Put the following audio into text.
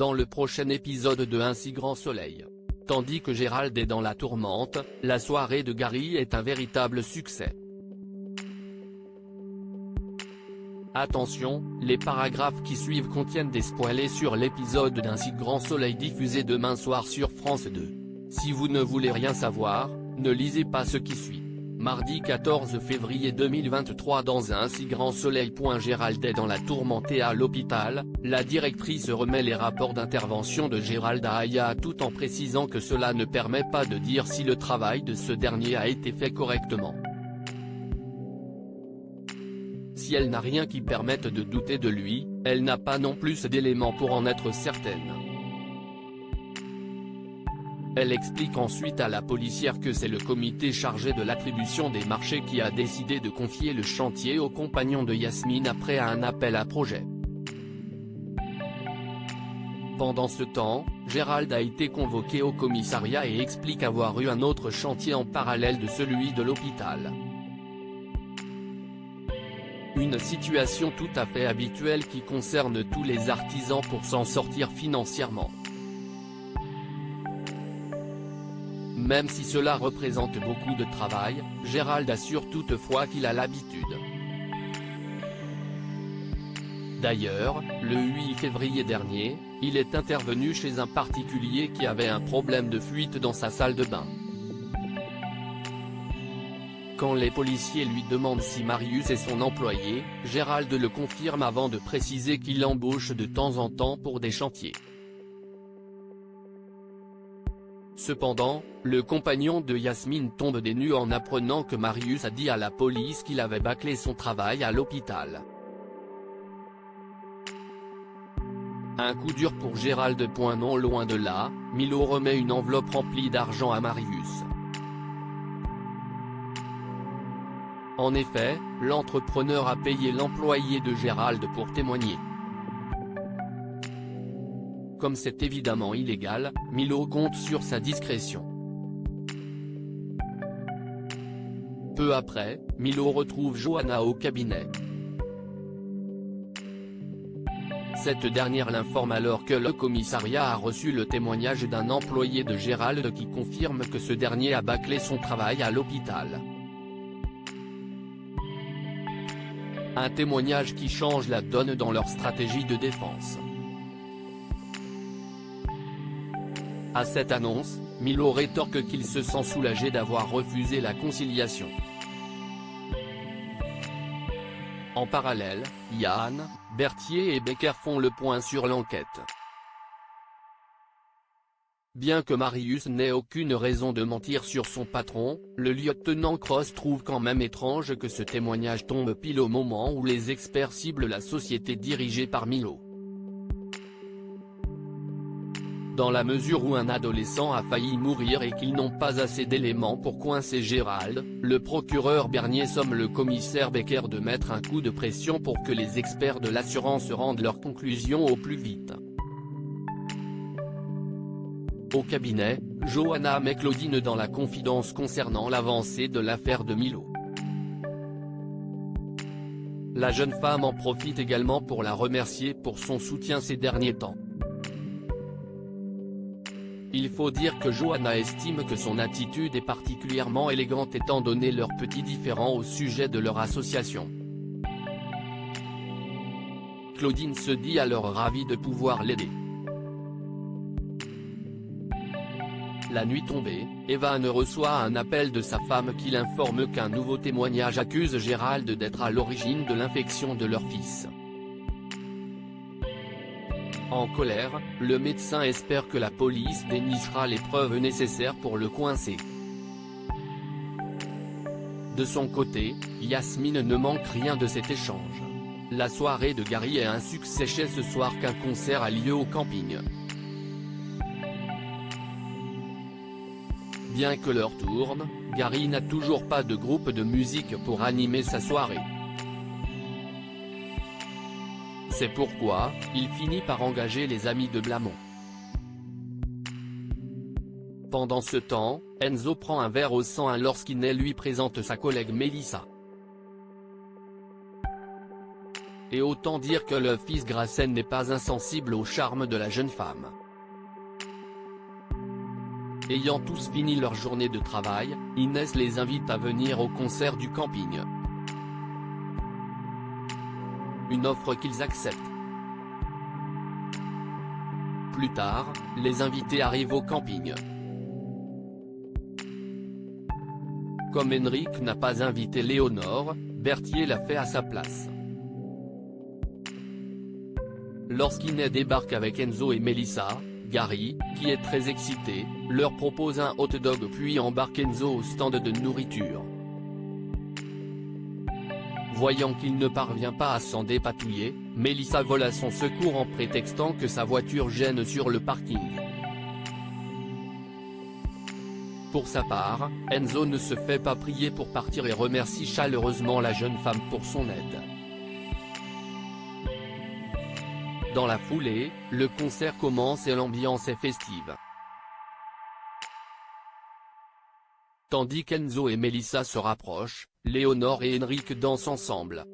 dans le prochain épisode de Un si grand soleil. Tandis que Gérald est dans la tourmente, la soirée de Gary est un véritable succès. Attention, les paragraphes qui suivent contiennent des spoilers sur l'épisode d'Un si grand soleil diffusé demain soir sur France 2. Si vous ne voulez rien savoir, ne lisez pas ce qui suit. Mardi 14 février 2023 dans Un si grand soleil. Gérald est dans la tourmente et à l'hôpital, la directrice remet les rapports d'intervention de Gérald à Aya tout en précisant que cela ne permet pas de dire si le travail de ce dernier a été fait correctement. Si elle n'a rien qui permette de douter de lui, elle n'a pas non plus d'éléments pour en être certaine. Elle explique ensuite à la policière que c'est le comité chargé de l'attribution des marchés qui a décidé de confier le chantier aux compagnons de Yasmine après un appel à projet. Pendant ce temps, Gérald a été convoqué au commissariat et explique avoir eu un autre chantier en parallèle de celui de l'hôpital. Une situation tout à fait habituelle qui concerne tous les artisans pour s'en sortir financièrement. Même si cela représente beaucoup de travail, Gérald assure toutefois qu'il a l'habitude. D'ailleurs, le 8 février dernier, il est intervenu chez un particulier qui avait un problème de fuite dans sa salle de bain. Quand les policiers lui demandent si Marius est son employé, Gérald le confirme avant de préciser qu'il embauche de temps en temps pour des chantiers. Cependant, le compagnon de Yasmine tombe des nues en apprenant que Marius a dit à la police qu'il avait bâclé son travail à l'hôpital. Un coup dur pour Gérald. Non loin de là, Milo remet une enveloppe remplie d'argent à Marius. En effet, l'entrepreneur a payé l'employé de Gérald pour témoigner. Comme c'est évidemment illégal, Milo compte sur sa discrétion. Peu après, Milo retrouve Johanna au cabinet. Cette dernière l'informe alors que le commissariat a reçu le témoignage d'un employé de Gérald qui confirme que ce dernier a bâclé son travail à l'hôpital. Un témoignage qui change la donne dans leur stratégie de défense. À cette annonce, Milo rétorque qu'il se sent soulagé d'avoir refusé la conciliation. En parallèle, Yann, Berthier et Becker font le point sur l'enquête. Bien que Marius n'ait aucune raison de mentir sur son patron, le lieutenant Cross trouve quand même étrange que ce témoignage tombe pile au moment où les experts ciblent la société dirigée par Milo. Dans la mesure où un adolescent a failli mourir et qu'ils n'ont pas assez d'éléments pour coincer Gérald, le procureur Bernier somme le commissaire Becker de mettre un coup de pression pour que les experts de l'assurance rendent leurs conclusions au plus vite. Au cabinet, Johanna met Claudine dans la confidence concernant l'avancée de l'affaire de Milo. La jeune femme en profite également pour la remercier pour son soutien ces derniers temps. Il faut dire que Johanna estime que son attitude est particulièrement élégante étant donné leurs petits différends au sujet de leur association. Claudine se dit alors ravie de pouvoir l'aider. La nuit tombée, Evan reçoit un appel de sa femme qui l'informe qu'un nouveau témoignage accuse Gérald d'être à l'origine de l'infection de leur fils. En colère, le médecin espère que la police dénichera les preuves nécessaires pour le coincer. De son côté, Yasmine ne manque rien de cet échange. La soirée de Gary est un succès ce soir qu'un concert a lieu au camping. Bien que l'heure tourne, Gary n'a toujours pas de groupe de musique pour animer sa soirée. C'est pourquoi, il finit par engager les amis de Blamont. Pendant ce temps, Enzo prend un verre au 101 lorsqu'Inès lui présente sa collègue Mélissa. Et autant dire que le fils Gracen n'est pas insensible au charme de la jeune femme. Ayant tous fini leur journée de travail, Inès les invite à venir au concert du camping. Une offre qu'ils acceptent. Plus tard, les invités arrivent au camping. Comme Henrik n'a pas invité Léonore, Berthier l'a fait à sa place. Lorsqu'Inès débarque avec Enzo et Mélissa, Gary, qui est très excité, leur propose un hot dog puis embarque Enzo au stand de nourriture. Voyant qu'il ne parvient pas à s'en dépatouiller, Mélissa vole à son secours en prétextant que sa voiture gêne sur le parking. Pour sa part, Enzo ne se fait pas prier pour partir et remercie chaleureusement la jeune femme pour son aide. Dans la foulée, le concert commence et l'ambiance est festive. Tandis qu'Enzo et Mélissa se rapprochent, Léonore et Henrik dansent ensemble.